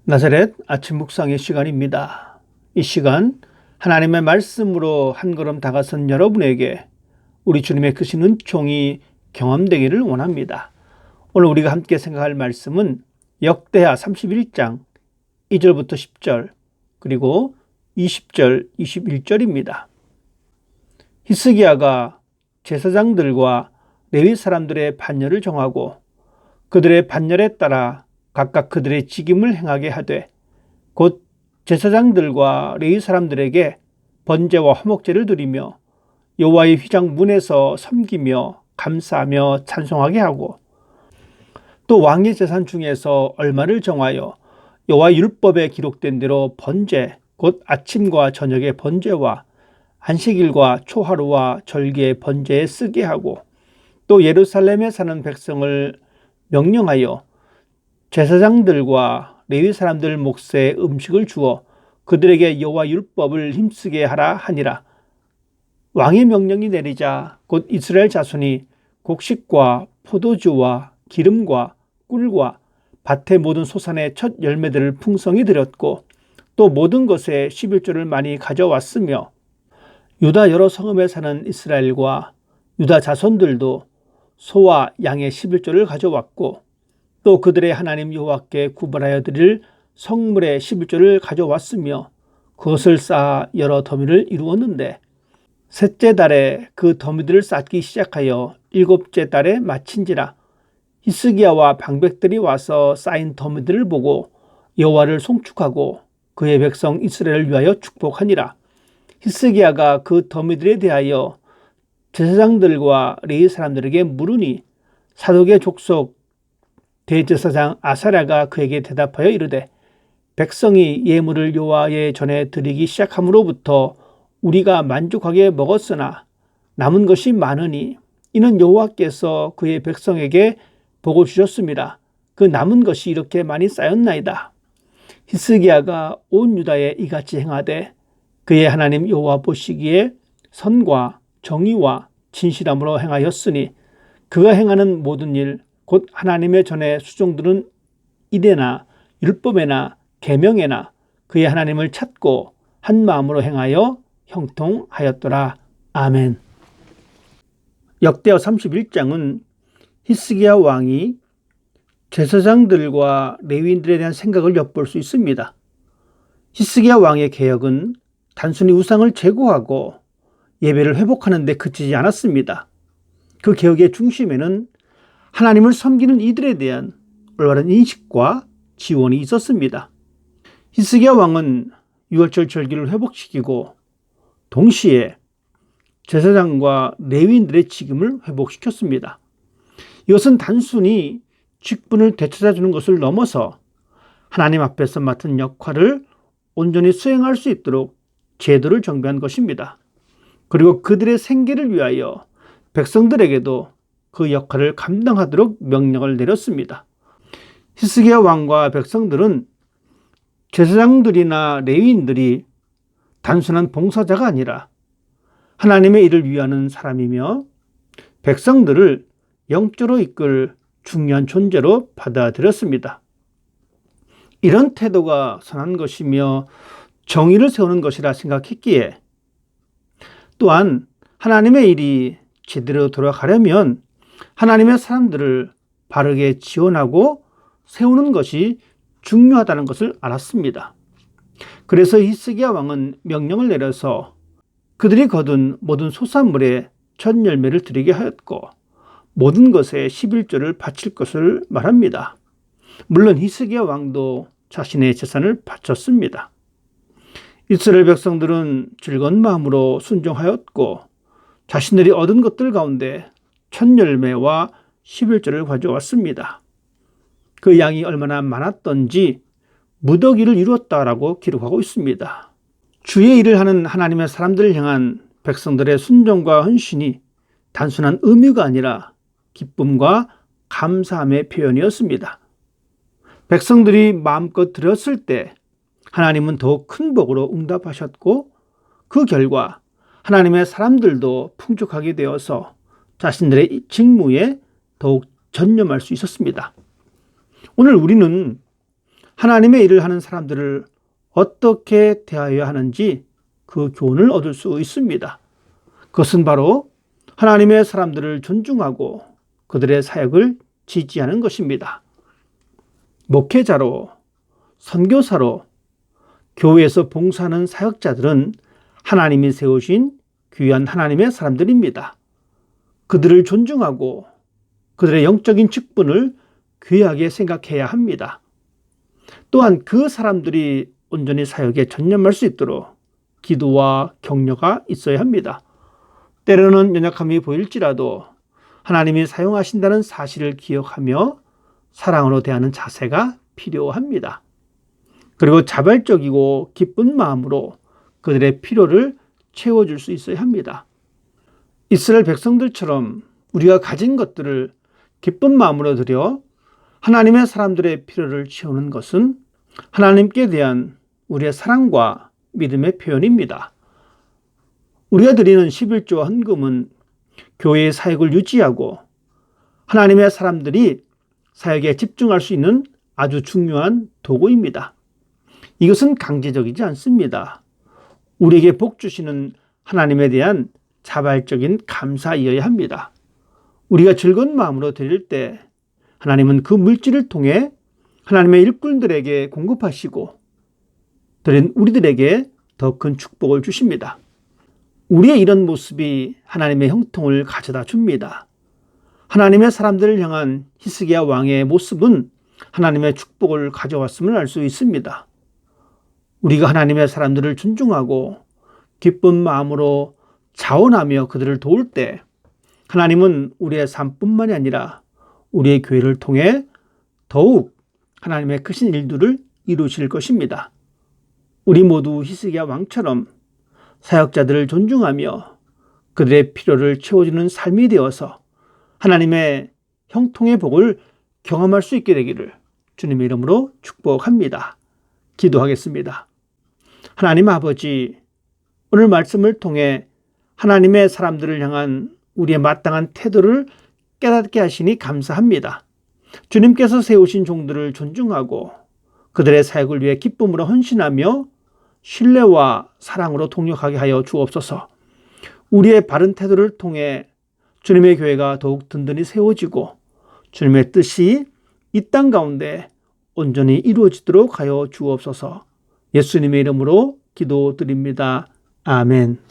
나사렛 아침 묵상의 시간입니다. 이 시간 하나님의 말씀으로 한 걸음 다가선 여러분에게 우리 주님의 크신 은총이 경험되기를 원합니다. 오늘 우리가 함께 생각할 말씀은 역대하 31장 2절부터 10절 그리고 20절, 21절입니다. 히스기야가 제사장들과 레위 사람들의 반열을 정하고 그들의 반열에 따라 각각 그들의 직임을 행하게 하되 곧 제사장들과 레위 사람들에게 번제와 화목제를 드리며 여호와의 휘장 문에서 섬기며 감사하며 찬송하게 하고 또 왕의 재산 중에서 얼마를 정하여 여호와 율법에 기록된 대로 번제 곧 아침과 저녁의 번제와 안식일과 초하루와 절기의 번제에 쓰게 하고 또 예루살렘에 사는 백성을 명령하여 제사장들과 레위 사람들 몫에 음식을 주어 그들에게 여호와 율법을 힘쓰게 하라 하니라. 왕의 명령이 내리자 곧 이스라엘 자손이 곡식과 포도주와 기름과 꿀과 밭의 모든 소산의 첫 열매들을 풍성히 드렸고 또 모든 것에 11조를 많이 가져왔으며 유다 여러 성읍에 사는 이스라엘과 유다 자손들도 소와 양의 11조를 가져왔고 또 그들의 하나님 여호와께 구별하여 드릴 성물의 11조를 가져왔으며 그것을 쌓아 여러 더미를 이루었는데 셋째 달에 그 더미들을 쌓기 시작하여 일곱째 달에 마친지라. 히스기야와 방백들이 와서 쌓인 더미들을 보고 여호와를 송축하고 그의 백성 이스라엘을 위하여 축복하니라. 히스기야가 그 더미들에 대하여 제사장들과 레위 사람들에게 물으니 사독의 족속 대제사장 아사랴가 그에게 대답하여 이르되 백성이 예물을 여호와의 전에 드리기 시작함으로부터 우리가 만족하게 먹었으나 남은 것이 많으니 이는 여호와께서 그의 백성에게 복을 주셨습니다. 그 남은 것이 이렇게 많이 쌓였나이다. 히스기야가 온 유다에 이같이 행하되 그의 하나님 여호와 보시기에 선과 정의와 진실함으로 행하였으니 그가 행하는 모든 일 곧 하나님의 전에 수종들은 이레나 율법에나 계명에나 그의 하나님을 찾고 한 마음으로 행하여 형통하였더라. 아멘. 역대하 31장은 히스기야 왕이 제사장들과 레위인들에 대한 생각을 엿볼 수 있습니다. 히스기야 왕의 개혁은 단순히 우상을 제거하고 예배를 회복하는 데 그치지 않았습니다. 그 개혁의 중심에는 하나님을 섬기는 이들에 대한 올바른 인식과 지원이 있었습니다. 히스기야 왕은 유월절 절기를 회복시키고 동시에 제사장과 레위인들의 직임을 회복시켰습니다. 이것은 단순히 직분을 되찾아주는 것을 넘어서 하나님 앞에서 맡은 역할을 온전히 수행할 수 있도록 제도를 정비한 것입니다. 그리고 그들의 생계를 위하여 백성들에게도 그 역할을 감당하도록 명령을 내렸습니다. 히스기야 왕과 백성들은 제사장들이나 레위인들이 단순한 봉사자가 아니라 하나님의 일을 위하는 사람이며 백성들을 영적으로 이끌 중요한 존재로 받아들였습니다. 이런 태도가 선한 것이며 정의를 세우는 것이라 생각했기에 또한 하나님의 일이 제대로 돌아가려면 하나님의 사람들을 바르게 지원하고 세우는 것이 중요하다는 것을 알았습니다. 그래서 히스기야 왕은 명령을 내려서 그들이 거둔 모든 소산물의 첫 열매를 드리게 하였고 모든 것에 11조를 바칠 것을 말합니다. 물론 히스기야 왕도 자신의 재산을 바쳤습니다. 이스라엘 백성들은 즐거운 마음으로 순종하였고 자신들이 얻은 것들 가운데 첫 열매와 11조를 가져왔습니다. 그 양이 얼마나 많았던지 무더기를 이루었다라고 기록하고 있습니다. 주의 일을 하는 하나님의 사람들을 향한 백성들의 순종과 헌신이 단순한 의무가 아니라 기쁨과 감사함의 표현이었습니다. 백성들이 마음껏 드렸을 때 하나님은 더욱 큰 복으로 응답하셨고 그 결과 하나님의 사람들도 풍족하게 되어서 자신들의 직무에 더욱 전념할 수 있었습니다. 오늘 우리는 하나님의 일을 하는 사람들을 어떻게 대하여야 하는지 그 교훈을 얻을 수 있습니다. 그것은 바로 하나님의 사람들을 존중하고 그들의 사역을 지지하는 것입니다. 목회자로, 선교사로, 교회에서 봉사하는 사역자들은 하나님이 세우신 귀한 하나님의 사람들입니다. 그들을 존중하고 그들의 영적인 직분을 귀하게 생각해야 합니다. 또한 그 사람들이 온전히 사역에 전념할 수 있도록 기도와 격려가 있어야 합니다. 때로는 연약함이 보일지라도 하나님이 사용하신다는 사실을 기억하며 사랑으로 대하는 자세가 필요합니다. 그리고 자발적이고 기쁜 마음으로 그들의 필요를 채워줄 수 있어야 합니다. 이스라엘 백성들처럼 우리가 가진 것들을 기쁜 마음으로 드려 하나님의 사람들의 필요를 채우는 것은 하나님께 대한 우리의 사랑과 믿음의 표현입니다. 우리가 드리는 11조와 헌금은 교회의 사역을 유지하고 하나님의 사람들이 사역에 집중할 수 있는 아주 중요한 도구입니다. 이것은 강제적이지 않습니다. 우리에게 복 주시는 하나님에 대한 자발적인 감사이어야 합니다. 우리가 즐거운 마음으로 드릴 때 하나님은 그 물질을 통해 하나님의 일꾼들에게 공급하시고 드린 우리들에게 더 큰 축복을 주십니다. 우리의 이런 모습이 하나님의 형통을 가져다 줍니다. 하나님의 사람들을 향한 히스기야 왕의 모습은 하나님의 축복을 가져왔음을 알 수 있습니다. 우리가 하나님의 사람들을 존중하고 기쁜 마음으로 자원하며 그들을 도울 때 하나님은 우리의 삶뿐만이 아니라 우리의 교회를 통해 더욱 하나님의 크신 일들을 이루실 것입니다. 우리 모두 히스기야 왕처럼 사역자들을 존중하며 그들의 필요를 채워주는 삶이 되어서 하나님의 형통의 복을 경험할 수 있게 되기를 주님의 이름으로 축복합니다. 기도하겠습니다. 하나님 아버지, 오늘 말씀을 통해 하나님의 사람들을 향한 우리의 마땅한 태도를 깨닫게 하시니 감사합니다. 주님께서 세우신 종들을 존중하고 그들의 사역을 위해 기쁨으로 헌신하며 신뢰와 사랑으로 동력하게 하여 주옵소서. 우리의 바른 태도를 통해 주님의 교회가 더욱 든든히 세워지고 주님의 뜻이 이 땅 가운데 온전히 이루어지도록 하여 주옵소서. 예수님의 이름으로 기도드립니다. 아멘.